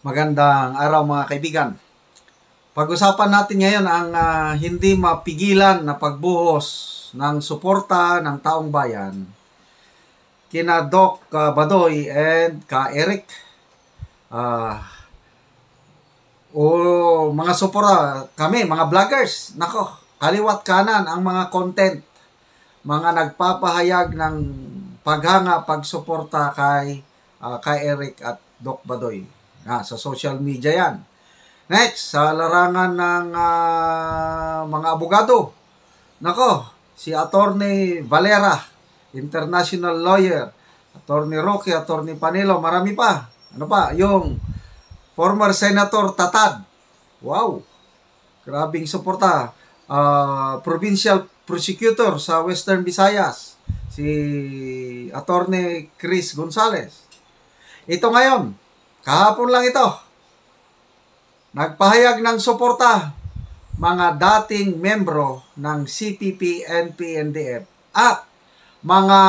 Magandang araw mga kaibigan. Pag-usapan natin ngayon ang hindi mapigilan na pagbuhos ng suporta ng taong bayan kina Doc Badoy and ka Eric. Mga suporta kami, mga vloggers. Nako, kaliwat kanan ang mga content. Mga nagpapahayag ng paghanga, pagsuporta kay Eric at Doc Badoy. Sa social media yan. Next, sa larangan ng mga abogado. Nako, si Attorney Valera, international lawyer, Attorney Roque, Attorney Panelo, marami pa. Ano pa? Yung former Senator Tatad. Wow! Grabing suporta. Provincial Prosecutor sa Western Visayas, si Attorney Chris Gonzales. Ito ngayon, kahapon lang ito, nagpahayag ng suporta mga dating membro ng CPP, NP, NDF at mga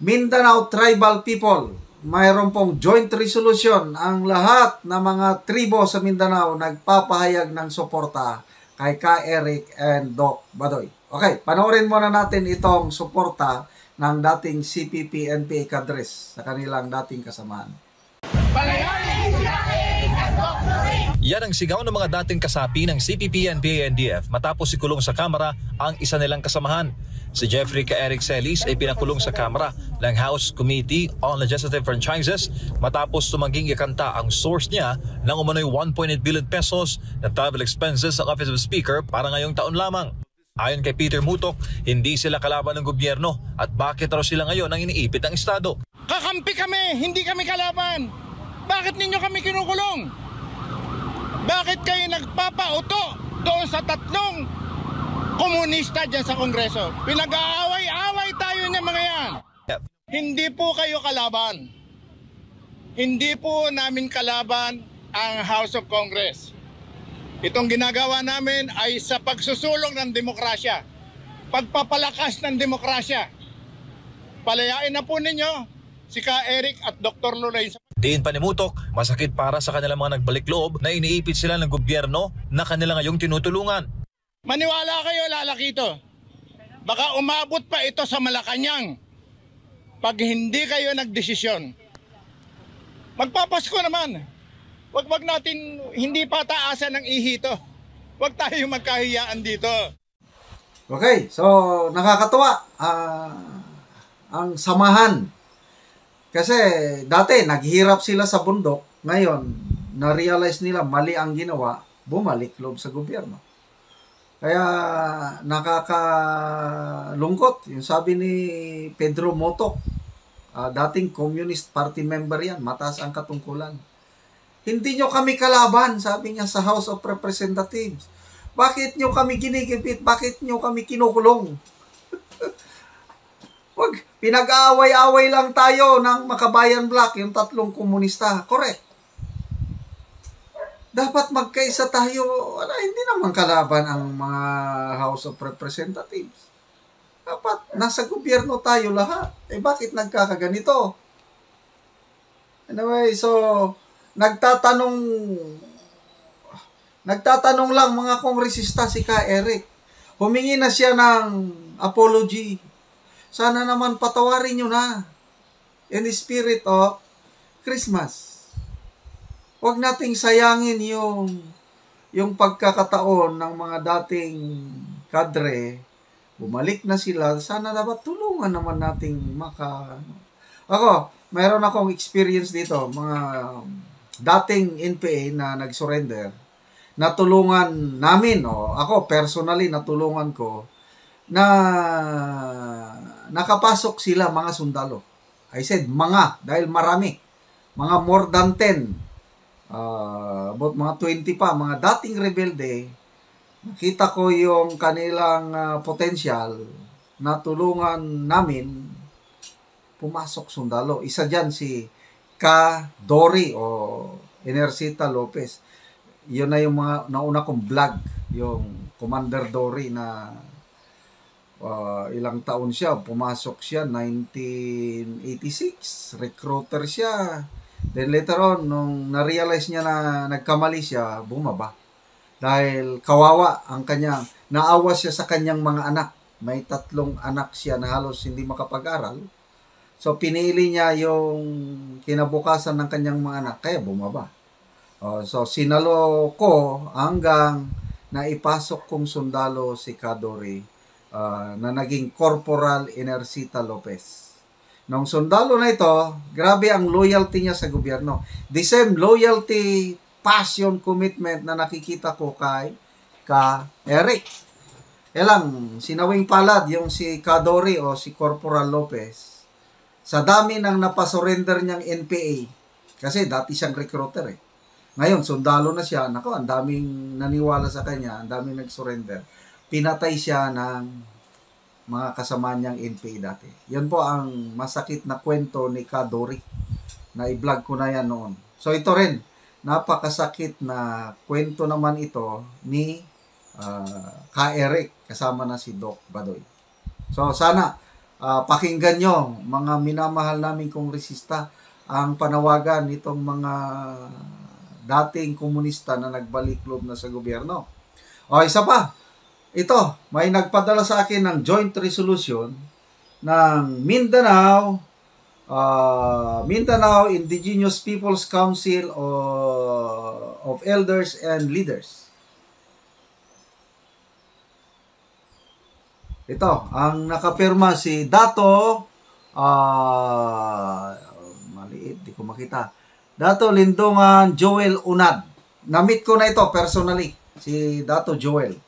Mindanao Tribal People. Mayroon pong joint resolution ang lahat ng mga tribo sa Mindanao nagpapahayag ng suporta kay Ka Eric and Doc Badoy. Okay, panoorin muna natin itong suporta ng dating CPP, NPA kadres sa kanilang dating kasamahan. Yan ang sigaw ng mga dating kasapi ng CPP, NPA, NDF matapos ikulong sa Kamara ang isa nilang kasamahan. Si Jeffrey Ka Eric Celis ay pinakulong sa Kamara ng House Committee on Legislative Franchises matapos tumangging ikanta ang source niya ng umano'y 1.8 billion pesos na travel expenses sa Office of Speaker para ngayong taon lamang. Ayon kay Peter Mutok, hindi sila kalaban ng gobyerno at bakit raw sila ngayon ang iniipit ng Estado. Kakampi kami, hindi kami kalaban. Bakit ninyo kami kinukulong? Bakit kayo nagpapauto doon sa tatlong komunista dyan sa Kongreso? Pinag-aaway-away tayo niya mga yan. Hindi po kayo kalaban. Hindi po namin kalaban ang House of Congress. Itong ginagawa namin ay sa pagsusulong ng demokrasya. Pagpapalakas ng demokrasya. Palayain na po ninyo si Ka Eric at Dr. Lorraine. Diin pa ni Mutok, masakit para sa kanilang mga nagbalik loob na iniipit sila ng gobyerno na kanila ngayong tinutulungan. Maniwala kayo, lalaki ito. Baka umabot pa ito sa Malacanang pag hindi kayo nagdesisyon. Magpapasko naman. Wag natin hindi pa taasan ng ihito. Wag tayo magkahiyaan dito. Okay, so nakakatuwa ang samahan. Kasi dati naghihirap sila sa bundok, ngayon na-realize nila mali ang ginawa, bumalik loob sa gobyerno. Kaya nakakalungkot, yung sabi ni Pedro Motok, dating Communist Party member yan, mataas ang katungkulan. Hindi nyo kami kalaban, sabi niya sa House of Representatives. Bakit nyo kami ginigipit? Bakit nyo kami kinukulong? Wag, pinag-aaway-away lang tayo ng Makabayan Bloc, yung tatlong komunista. Correct. Dapat magkaisa tayo. Hindi naman kalaban ang mga House of Representatives. Dapat nasa gobyerno tayo lahat. Bakit nagkakaganito? Anyway, so nagtatanong lang mga kongresista si Ka Eric. Humingi na siya ng apology. Sana naman patawarin nyo na. In the spirit of Christmas. Huwag nating sayangin yung pagkakataon ng mga dating kadre. Bumalik na sila. Sana dapat tulungan naman nating Ako, mayroon akong experience dito. Mga dating NPA na nag-surrender. Natulungan namin. Ako, personally, natulungan ko na nakapasok sila mga sundalo. I said dahil marami. Mga more than 10. About mga 20 pa. Mga dating rebelde. Nakita ko yung kanilang potential. Natulungan namin pumasok sundalo. Isa dyan si Ka Dory o Enercita Lopez. Yun na yung mga nauna kong vlog. Yung Commander Dory na ilang taon siya, pumasok siya 1986, recruiter siya, Then later on, nung na-realize niya na nagkamali siya, bumaba. Dahil kawawa ang kanyang, naawa siya sa kanyang mga anak. May 3 anak siya na halos hindi makapag-aral. So pinili niya yung kinabukasan ng kanyang mga anak, kaya bumaba. So sinalo ko hanggang naipasok kong sundalo si Kadori na naging Corporal Inercita Lopez. Nung sundalo na ito, grabe ang loyalty niya sa gobyerno. The same loyalty, passion, commitment na nakikita ko kay Eric. Lang, sinawing palad yung si Kadori o si Corporal Lopez. Sa dami ng napasurrender niyang NPA, kasi dati siyang recruiter Ngayon, sundalo na siya. Nako, ang daming naniwala sa kanya, ang daming nag-surrender. Pinatay siya ng mga kasama niyang NPA dati. Yan po ang masakit na kwento ni Kadori. Na i-vlog ko na yan noon. So ito rin, napakasakit na kwento naman ito ni Eric kasama na si Doc Badoy. So sana pakinggan nyo, mga minamahal namin kongresista, ang panawagan nitong mga dating komunista na nagbalik loob na sa gobyerno. O isa pa, ito, may nagpadala sa akin ng joint resolution ng Mindanao Indigenous Peoples Council of Elders and Leaders. Ito, ang nakapirma si Dato, maliit, di ko makita. Dato Lindungan Joel Unad. Na-meet ko na ito personally, si Dato Joel.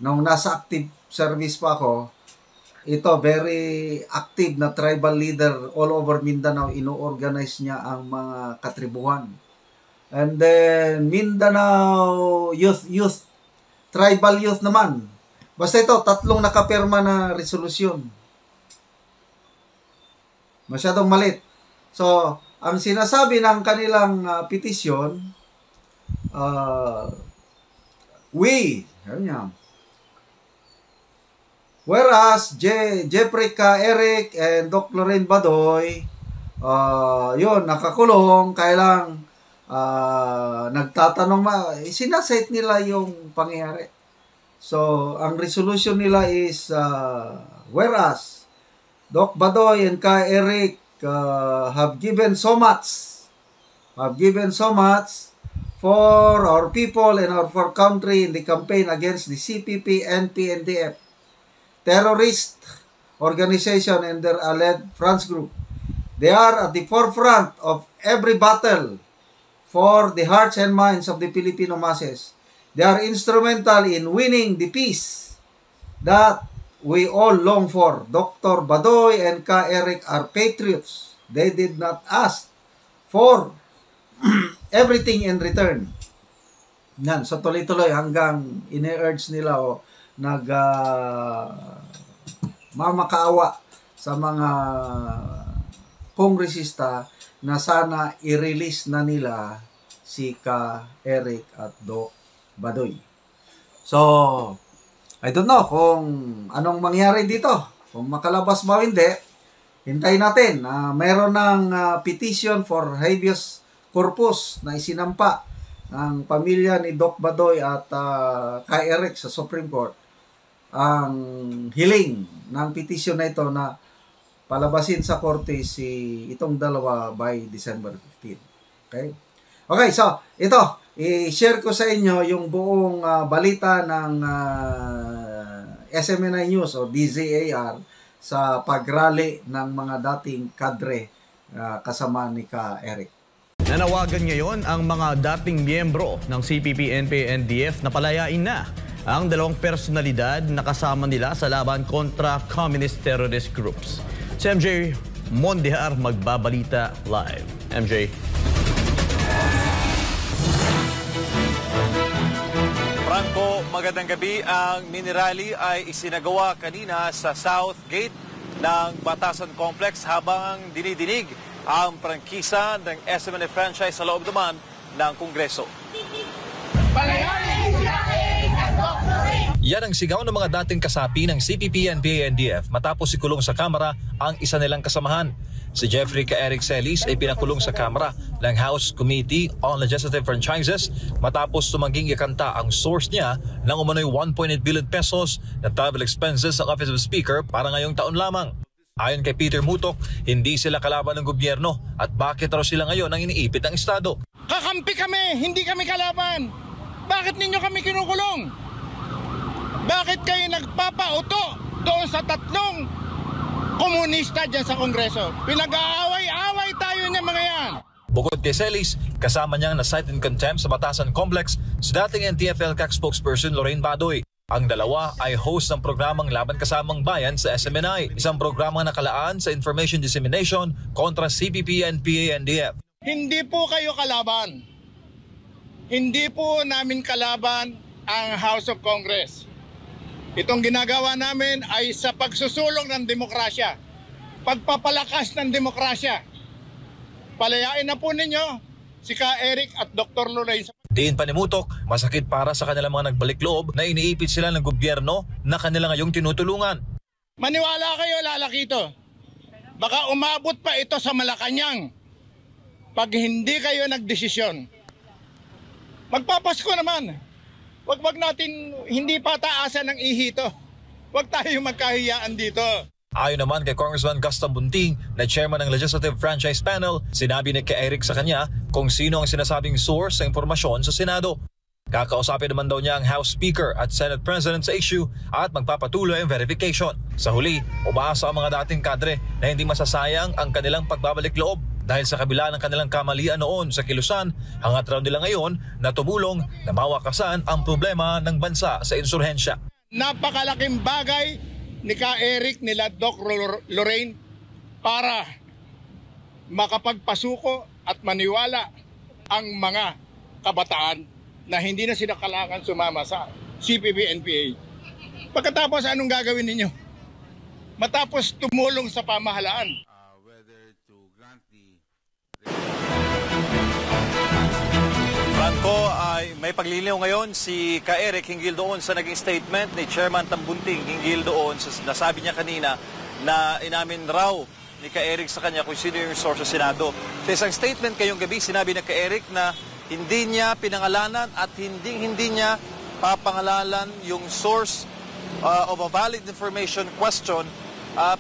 Nung nasa active service pa ako, ito very active na tribal leader all over Mindanao. Ino-organize niya ang mga katribuhan. And then Mindanao Youth, tribal youth naman. Basta ito, 3 nakapirma na resolusyon. Masyadong malit. So, ang sinasabi ng kanilang petisyon, whereas Jeffrey K. Eric and Doc Lorraine Badoy, yun, nakakulong, kailang nagtatanong, sinasite nila yung pangyayari. So, ang resolution nila is, whereas Doc Badoy and K. Eric have given so much for our people and for country in the campaign against the CPP and PNDF. Terrorist organization and their allied France group. They are at the forefront of every battle for the hearts and minds of the Filipino masses. They are instrumental in winning the peace that we all long for. Dr. Badoy and Ka Eric are patriots. They did not ask for everything in return. Yan, so tuloy-tuloy hanggang ine-urge nila o mamakaawa sa mga kongresista na sana i-release na nila si Ka Eric at Doc Badoy. So, I don't know kung anong mangyari dito. Kung makalabas ba o hindi, hintayin natin. Mayroon ng petition for habeas corpus na isinampa ng pamilya ni Doc Badoy at Ka Eric sa Supreme Court. Ang hiling ng petition na ito na palabasin sa korte itong dalawa by December 15. Okay? Okay, so ito, i-share ko sa inyo yung buong balita ng SMNI News o DZAR sa pagrally ng mga dating kadre kasama ni Ka Eric. Nanawagan ngayon ang mga dating miyembro ng CPP-NP-NDF na palayain na ang 2 personalidad na kasama nila sa laban kontra communist terrorist groups. Si MJ Mondihar magbabalita live. MJ. Franco, magandang gabi. Ang mini-rally ay isinagawa kanina sa South Gate ng Batasan Complex habang dinidinig ang prangkisa ng SMNI franchise sa loob naman ng Kongreso. Yan ang sigaw ng mga dating kasapi ng CPP-NPA-NDF matapos ikulong sa Kamara ang isa nilang kasamahan. Si Jeffrey Eric Celis ay pinakulong sa Kamara ng House Committee on Legislative Franchises matapos tumangging ikanta ang source niya ng umano'y 1.8 billion pesos na travel expenses sa Office of Speaker para ngayong taon lamang. Ayon kay Peter Mutok, hindi sila kalaban ng gobyerno at bakit raw sila ngayon ang iniipit ng Estado. Kakampi kami, hindi kami kalaban. Bakit ninyo kami kinukulong? Bakit kayo nagpapauto doon sa tatlong komunista dyan sa Kongreso? Pinag-aaway-aaway tayo niya mga yan. Bukod kay Celis, kasama niyang na-cite in contempt sa Batasan Complex si dating NTF-ELCAC spokesperson Lorraine Badoy. Ang dalawa ay host ng programang Laban Kasamang Bayan sa SMNI, isang programang nakalaan sa information dissemination kontra CPP-NPA-NDF. Hindi po kayo kalaban. Hindi po namin kalaban ang House of Congress. Itong ginagawa namin ay sa pagsusulong ng demokrasya, pagpapalakas ng demokrasya. Palayain na po ninyo si Ka Eric at Dr. Lorraine. Diin pa ni Mutok, masakit para sa kanilang mga nagbalik loob na iniipit sila ng gobyerno na kanila ngayong tinutulungan. Maniwala kayo, lalaki ito. Baka umabot pa ito sa Malacanang pag hindi kayo nagdesisyon. Magpapasko naman. Wag natin hindi pa taasan ng ihito. Wag tayo magkahiyaan dito. Ayon naman kay Congressman Gaston Bunting na chairman ng Legislative Franchise Panel, sinabi ni Eric sa kanya kung sino ang sinasabing source sa impormasyon sa Senado. Kakausapin naman daw niya ang House Speaker at Senate President sa issue at magpapatuloy ang verification. Sa huli, umaasa ang mga dating kadre na hindi masasayang ang kanilang pagbabalik loob dahil sa kabila ng kanilang kamalian noon sa kilusan, hangat raw nila ngayon na tumulong na mawakasan ang problema ng bansa sa insurhensya. Napakalaking bagay ni Ka Eric nila Doc Lorraine para makapagpasuko at maniwala ang mga kabataan na hindi na sila kailangan sumama sa CPP-NPA. Pagkatapos, anong gagawin ninyo? Matapos tumulong sa pamahalaan. Franco, ay may paglilinaw ngayon si Ka Eric hinggil doon sa naging statement ni Chairman Tambunting hinggil doon sa nasabi niya kanina na inamin raw ni Ka Eric sa kanya kung sino yung source sa Senado. Sa isang statement kayong gabi, sinabi ni Ka Eric na hindi niya pinangalanan at hindi niya papangalanan yung source of a valid information question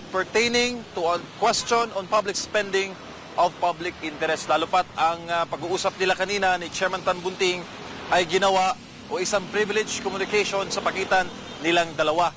pertaining to a question on public spending of public interest. Lalo pat ang pag-uusap nila kanina ni Chairman Tambunting ay ginawa o isang privilege communication sa pagitan nilang dalawa.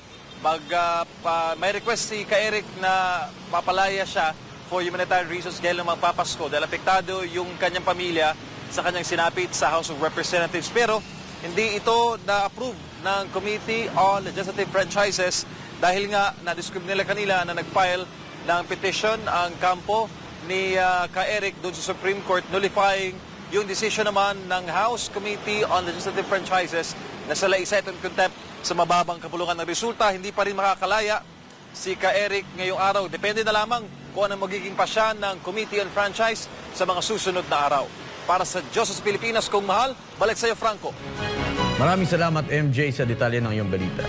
May request si Ka Eric na papalaya siya for humanitarian reasons dahil ng magpapasko dahil apektado yung kanyang pamilya sa kanyang sinapit sa House of Representatives. Pero hindi ito na-approve ng Committee on Legislative Franchises dahil nga na-describe nila kanila na nag-file ng petition ang kampo ni Ka Eric doon sa Supreme Court nullifying yung decision naman ng House Committee on Legislative Franchises na sila i-cite in contempt sa mababang kapulungan. Ng resulta, hindi pa rin makakalaya si Ka Eric ngayong araw. Depende na lamang kung ano magiging pasya ng Committee on Franchise sa mga susunod na araw. Para sa Diyos sa Pilipinas, kung mahal, balik sa iyo, Franco. Maraming salamat, MJ, sa detalye ng iyong balita.